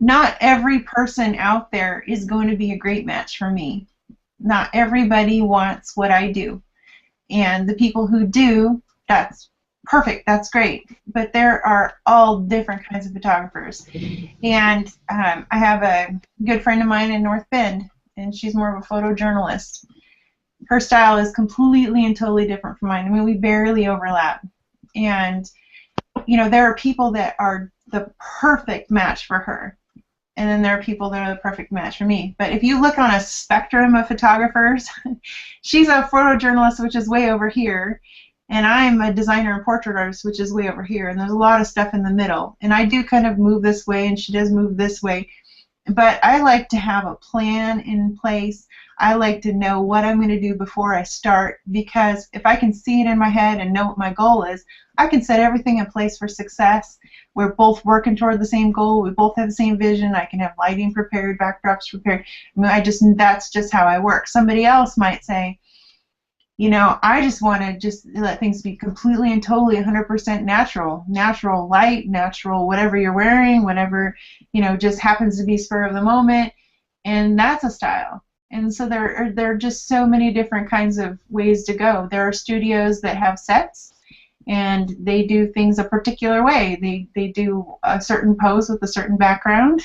not every person out there is going to be a great match for me. Not everybody wants what I do. And the people who do, that's perfect, that's great. But there are all different kinds of photographers. And I have a good friend of mine in North Bend, and she's more of a photojournalist. Her style is completely and totally different from mine. I mean, we barely overlap. And, you know, there are people that are the perfect match for her. And then there are people that are the perfect match for me. But if you look on a spectrum of photographers, she's a photojournalist, which is way over here, and I'm a designer and portrait artist, which is way over here, and there's a lot of stuff in the middle. And I do kind of move this way, and she does move this way. But I like to have a plan in place. I like to know what I'm going to do before I start, because if I can see it in my head and know what my goal is, I can set everything in place for success. We're both working toward the same goal. We both have the same vision. I can have lighting prepared, backdrops prepared. I mean, that's just how I work. Somebody else might say, you know, I just want to just let things be completely and totally 100% natural. Natural light, natural whatever you're wearing, whatever, you know, just happens to be spur of the moment. And that's a style. And so there are just so many different kinds of ways to go. There are studios that have sets, and they do things a particular way. They do a certain pose with a certain background,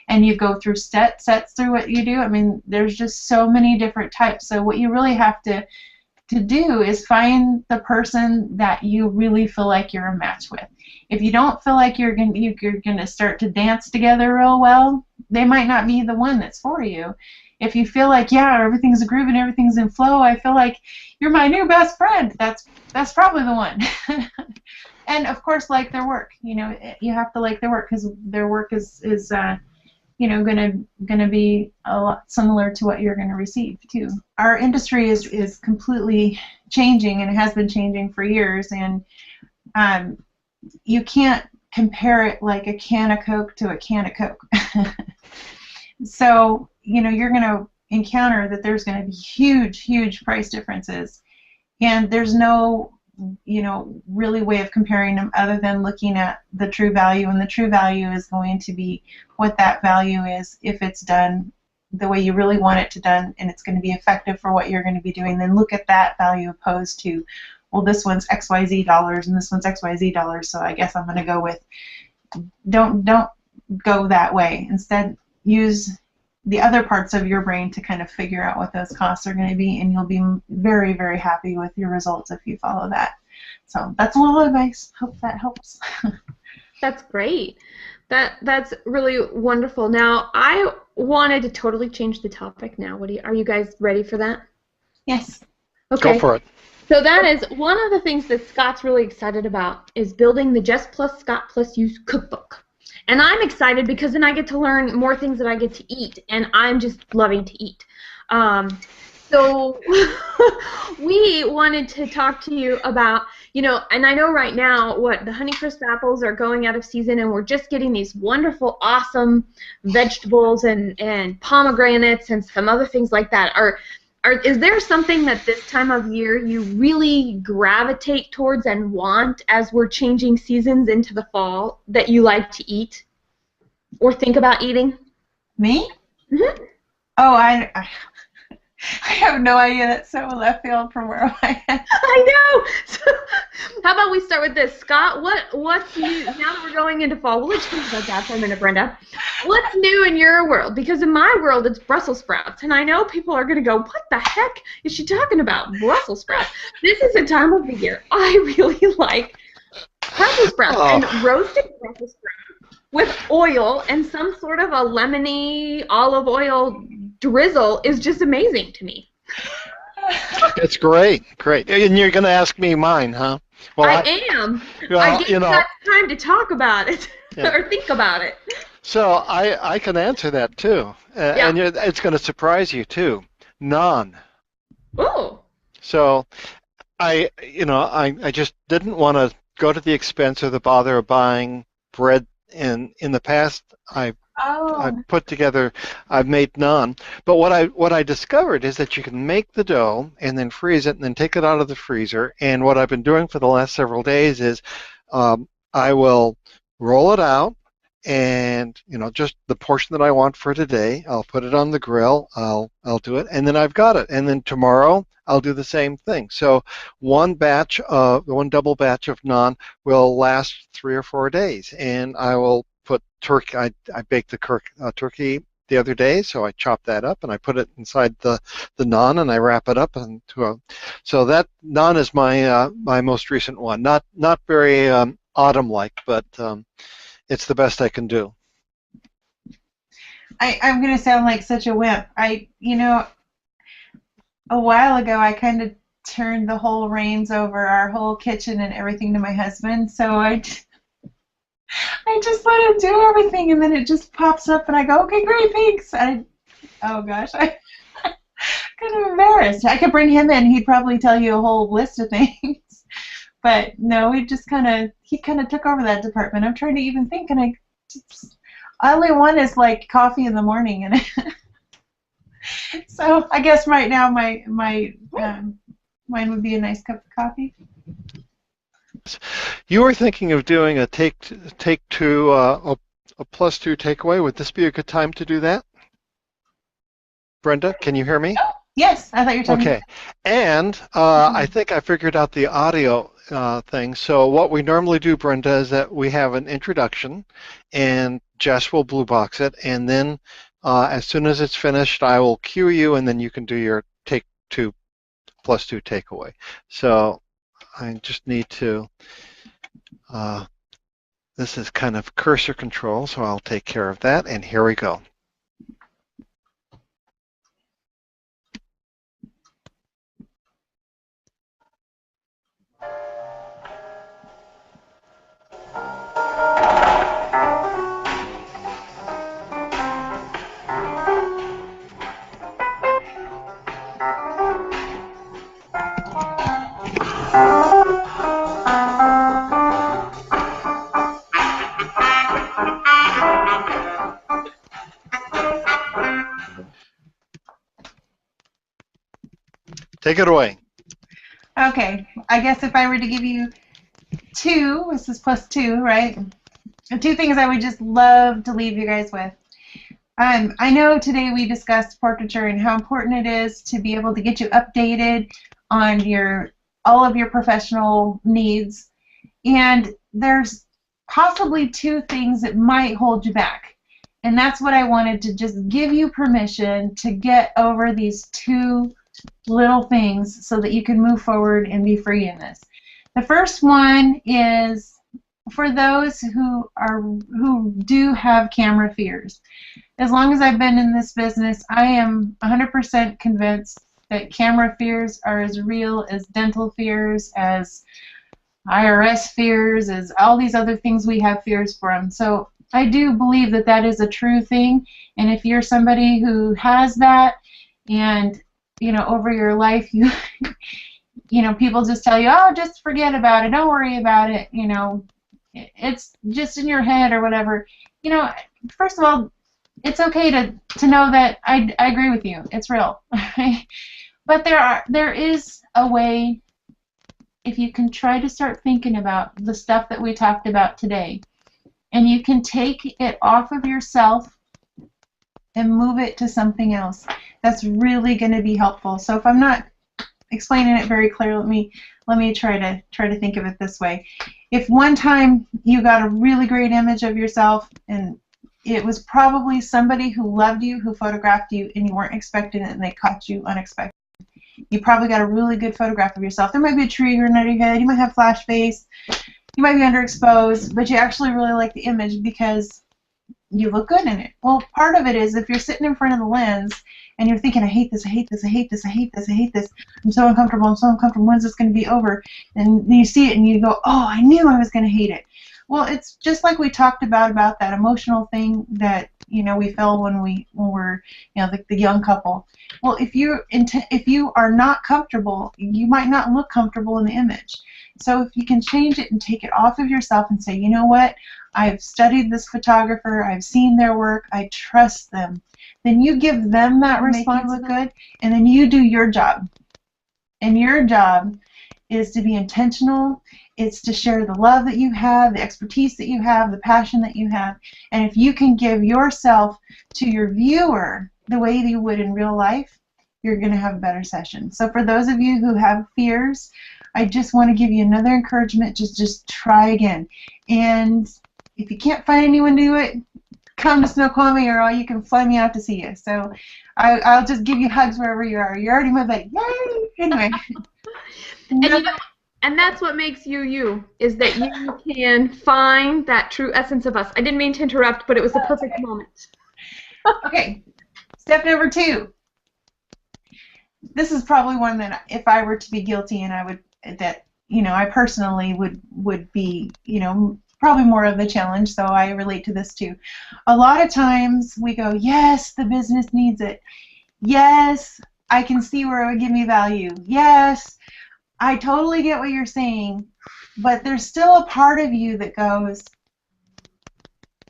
and you go through sets through what you do. I mean, there's just so many different types. So what you really have to do is find the person that you really feel like you're a match with. If you don't feel like you're gonna start to dance together real well, they might not be the one that's for you. If you feel like, yeah, everything's a groove and everything's in flow, I feel like you're my new best friend, that's probably the one. And of course, like their work. You know, you have to like their work, because their work is you know, gonna be a lot similar to what you're gonna receive too. Our industry is completely changing, and it has been changing for years, and you can't compare it like a can of Coke to a can of Coke. So, you know, you're gonna encounter that there's gonna be huge price differences, and there's no, you know, really way of comparing them other than looking at the true value, and the true value is going to be what that value is if it's done the way you really want it to done, and it's going to be effective for what you're going to be doing. Then look at that value opposed to, well, this one's XYZ dollars and this one's XYZ dollars, so I guess I'm going to go with, don't go that way. Instead, use the other parts of your brain to kind of figure out what those costs are going to be, and you'll be very happy with your results if you follow that. So that's a little advice. Hope that helps. That's great. That's really wonderful. Now, I wanted to totally change the topic now. Are you guys ready for that? Yes. Okay. Go for it. So that is one of the things that Scott's really excited about, is building the Jess+Scott+You cookbook. And I'm excited because then I get to learn more things that I get to eat, and I'm just loving to eat. So we wanted to talk to you about, you know, and I know right now the Honeycrisp apples are going out of season, and we're just getting these wonderful, awesome vegetables and pomegranates and some other things like that. Is there something that this time of year you really gravitate towards and want as we're changing seasons into the fall that you like to eat or think about eating? Me? Mm-hmm. Oh, I have no idea. That's so left field from where I am. I know. So, how about we start with this, Scott? What's new now that we're going into fall? We'll let you think about that for a minute, Brenda. What's new in your world? Because in my world, it's Brussels sprouts, and I know people are going to go, "What the heck is she talking about? Brussels sprouts?" This is a time of the year I really like Brussels sprouts, and roasted Brussels sprouts with oil and some sort of a lemony olive oil drizzle is just amazing to me. It's great. And you're going to ask me mine, huh? Well, I am. Well, I didn't have time to talk about it or think about it. So I can answer that too, and it's going to surprise you too. Naan. Oh. So I just didn't want to go to the expense or the bother of buying bread. In the past, I've made naan. But what I discovered is that you can make the dough and then freeze it and then take it out of the freezer. And what I've been doing for the last several days is I will roll it out, and just the portion that I want for today, I'll put it on the grill. I'll do it, and then I've got it. And then tomorrow I'll do the same thing. So one double batch of naan will last 3 or 4 days, and I will put turkey. I baked the turkey the other day, so I chop that up and I put it inside the naan and I wrap it up so that naan is my most recent one. Not very autumn-like, but it's the best I can do. I'm going to sound like such a wimp. A while ago, I kind of turned the whole reins over our whole kitchen and everything to my husband. So I just let him do everything, and then it just pops up, and I go, okay, great, thanks. Oh gosh, I kind of embarrassed. I could bring him in; he'd probably tell you a whole list of things. But no, he kind of took over that department. I'm trying to even think, and I only one is like coffee in the morning, and so I guess right now mine would be a nice cup of coffee. You were thinking of doing a take two, a +2 takeaway. Would this be a good time to do that? Brenda, can you hear me? Oh, yes, I thought you were talking. Okay, and I think I figured out the audio thing. So what we normally do, Brenda, is that we have an introduction, and Jess will blue box it, and then as soon as it's finished, I will cue you, and then you can do your take two +2 takeaway. So I just need to, this is kind of cursor control, so I'll take care of that, and here we go. Take it away. Okay, I guess if I were to give you two, this is +2, right? And two things I would just love to leave you guys with. I know today we discussed portraiture and how important it is to be able to get you updated on all of your professional needs, and there's possibly two things that might hold you back. And that's what I wanted to just give you permission to get over these two little things so that you can move forward and be free in this. The first one is for those who do have camera fears. As long as I've been in this business, I am 100% convinced that camera fears are as real as dental fears, as IRS fears, as all these other things we have fears from. So I do believe that that is a true thing, and if you're somebody who has that, and over your life you people just tell you, oh, just forget about it, don't worry about it, it's just in your head or whatever. First of all, it's okay to know that I agree with you, it's real. But there is a way, if you can try to start thinking about the stuff that we talked about today, and you can take it off of yourself and move it to something else. That's really going to be helpful. So if I'm not explaining it very clearly, let me try to think of it this way. If one time you got a really great image of yourself, and it was probably somebody who loved you, who photographed you, and you weren't expecting it, and they caught you unexpected. You probably got a really good photograph of yourself. There might be a tree or under your head. You might have flash face. You might be underexposed, but you actually really like the image because you look good in it. Well, part of it is if you're sitting in front of the lens and you're thinking, I hate this, I hate this, I hate this, I hate this, I hate this, I'm so uncomfortable, when's this going to be over? And you see it and you go, oh, I knew I was going to hate it. Well, it's just like we talked about that emotional thing that we feel when we're the young couple. Well, if you are not comfortable, you might not look comfortable in the image. So if you can change it and take it off of yourself and say, you know what, I've studied this photographer, I've seen their work, I trust them, then you give them that response, look good, and then you do your job. And your job is to be intentional. It's to share the love that you have, the expertise that you have, the passion that you have. And if you can give yourself to your viewer the way you would in real life, you're going to have a better session. So for those of you who have fears, I just want to give you another encouragement. Just try again. And if you can't find anyone to do it, come to Snoqualmie, or you can fly me out to see you. So I'll just give you hugs wherever you are. You're already my buddy. Yay! Anyway. And that's what makes you you, is that you can find that true essence of us. I didn't mean to interrupt, but it was the perfect moment. Okay, step number 2. This is probably one that if I were to be guilty, and I personally would be, probably more of the challenge, so I relate to this too. A lot of times we go, yes, the business needs it. Yes, I can see where it would give me value. Yes, I totally get what you're saying, but there's still a part of you that goes,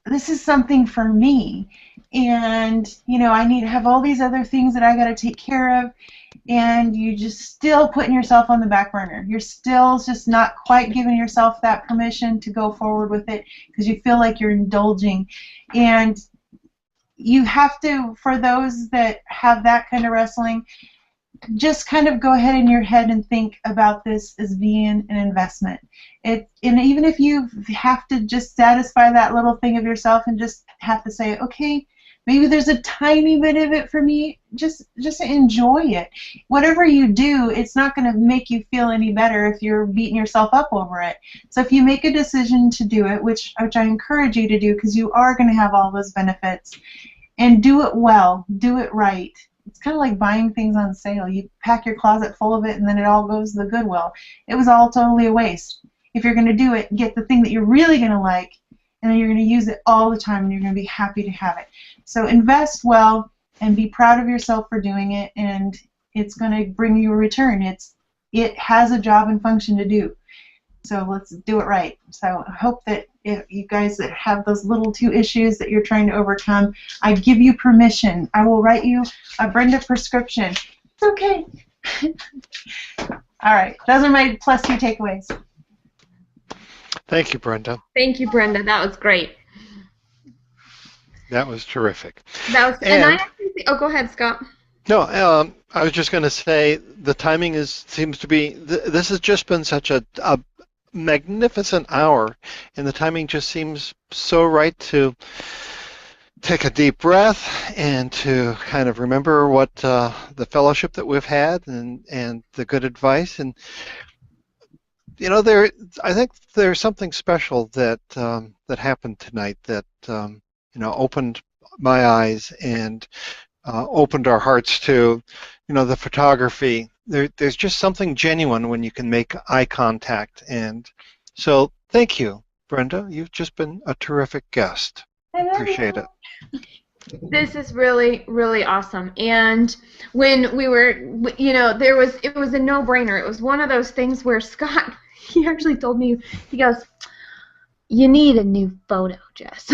this is something for me, and I need to have all these other things that I got to take care of, and you just still putting yourself on the back burner. You're still just not quite giving yourself that permission to go forward with it because you feel like you're indulging. And you have to, for those that have that kind of wrestling, just kind of go ahead in your head and think about this as being an investment. And even if you have to just satisfy that little thing of yourself and just have to say, okay, maybe there's a tiny bit of it for me, just enjoy it. Whatever you do, it's not going to make you feel any better if you're beating yourself up over it. So if you make a decision to do it, which I encourage you to do because you are going to have all those benefits, and do it well, do it right. It's kind of like buying things on sale. You pack your closet full of it and then it all goes to the Goodwill. It was all totally a waste. If you're going to do it, get the thing that you're really going to like, and then you're going to use it all the time and you're going to be happy to have it. So invest well and be proud of yourself for doing it, and it's going to bring you a return. It has a job and function to do. So let's do it right. So I hope that if you guys that have those little two issues that you're trying to overcome, I give you permission. I will write you a Brenda prescription. It's okay. All right. Those are my +2 takeaways. Thank you, Brenda. Thank you, Brenda. That was great. That was terrific. That was, and I actually think, oh, go ahead, Scott. No, I was just going to say the timing seems to be. This has just been such a magnificent hour, and the timing just seems so right to take a deep breath and to kind of remember what the fellowship that we've had and the good advice. And I think there's something special that that happened tonight that opened my eyes and opened our hearts to the photography. There's just something genuine when you can make eye contact, and so thank you, Brenda. You've just been a terrific guest. Appreciate it. This is really, really awesome. And when we were, it was a no-brainer. It was one of those things where Scott, he actually told me, he goes, "You need a new photo, Jess."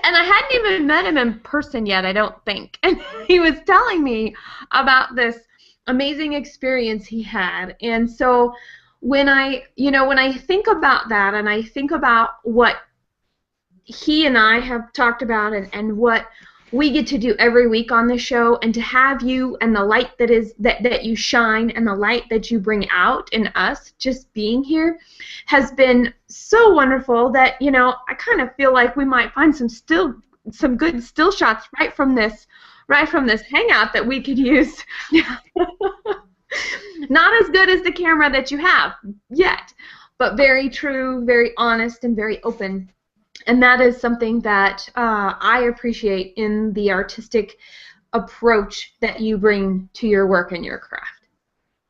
And I hadn't even met him in person yet, I don't think. And he was telling me about this amazing experience he had. And so when I think about that, and I think about what he and I have talked about and what we get to do every week on this show, and to have you and the light that you shine and the light that you bring out in us just being here has been so wonderful that I kind of feel like we might find some good still shots right from this hangout that we could use. Not as good as the camera that you have yet, but very true, very honest, and very open. And that is something that I appreciate in the artistic approach that you bring to your work and your craft.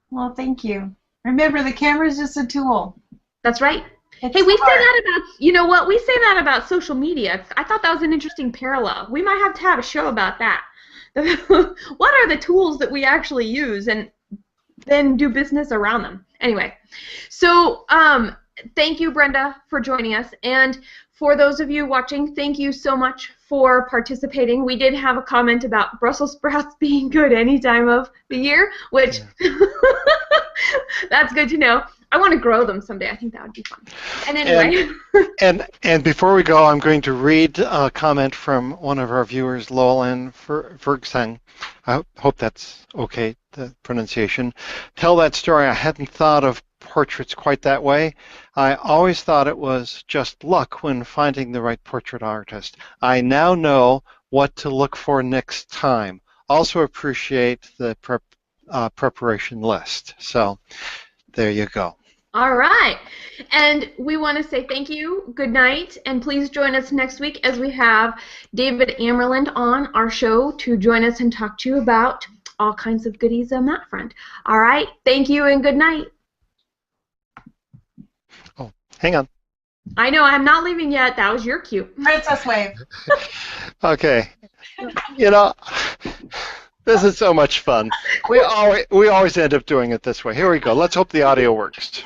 Well, thank you. Remember, the camera is just a tool. That's right. Hey, we say that about, we say that about social media. I thought that was an interesting parallel. We might have to have a show about that. What are the tools that we actually use, and then do business around them? Anyway, so thank you, Brenda, for joining us. And for those of you watching, thank you so much for participating. We did have a comment about Brussels sprouts being good any time of the year, which that's good to know. I want to grow them someday. I think that would be fun. And anyway. And before we go, I'm going to read a comment from one of our viewers, Lolan Fergsang. I hope that's okay, the pronunciation. "Tell that story. I hadn't thought of portraits quite that way. I always thought it was just luck when finding the right portrait artist. I now know what to look for next time. Also appreciate the preparation list." So there you go. All right. And we want to say thank you, good night, and please join us next week as we have David Amerland on our show to join us and talk to you about all kinds of goodies on that front. All right. Thank you and good night. Oh, hang on. I know, I'm not leaving yet. That was your cue. Princess wave. Okay. You know, this is so much fun. We always end up doing it this way. Here we go. Let's hope the audio works.